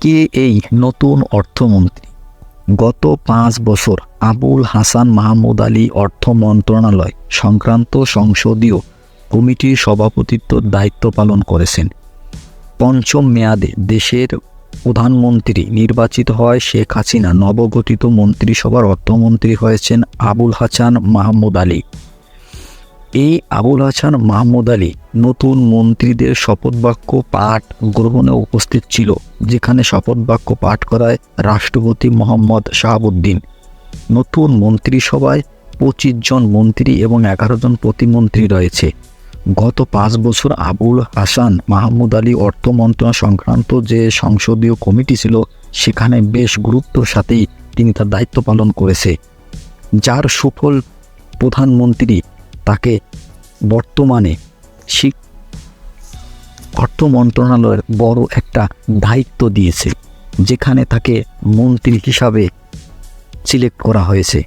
কে এই নতুন অর্থমন্ত্রী? গত 5 বছর আবুল হাসান মাহমুদ আলী অর্থ মন্ত্রণালয় সংক্রান্ত সংসদীয় কমিটির সভাপতিত্বর দায়িত্ব পালন করেছেন। পঞ্চম মেয়াদে দেশের প্রধানমন্ত্রী নির্বাচিত হয় শেখ হাসিনা নবগঠিত মন্ত্রিসভার অর্থমন্ত্রী হয়েছেন আবুল হাসান মাহমুদ আলী। এই আবুল হাসান মাহমুদ আলী নতুন মন্ত্রীদের শপথবাক্য পাঠ গ্রহণে উপস্থিত ছিল, যেখানে শপথবাক্য পাঠ করায় রাষ্ট্রপতি মোহাম্মদ শাহাবুদ্দিন। নতুন মন্ত্রিসভায় 25 জন মন্ত্রী এবং 11 জন প্রতিমন্ত্রী রয়েছে। গত 5 বছর আবুল হাসান মাহমুদ আলী অর্থ মন্ত্রণালয় সংক্রান্ত যে সংসদীয় কমিটি ছিল, সেখানে বেশ গুরুত্বের সাথেই তিনি তার দায়িত্ব পালন করেছে। যার সুফল প্রধানমন্ত্রী তাকে বর্তমানে অর্থ মন্ত্রণালয়ের বড় একটা দায়িত্ব দিয়েছে, যেখানে তাকে মন্ত্রী হিসাবে সিলেক্ট করা হয়েছে।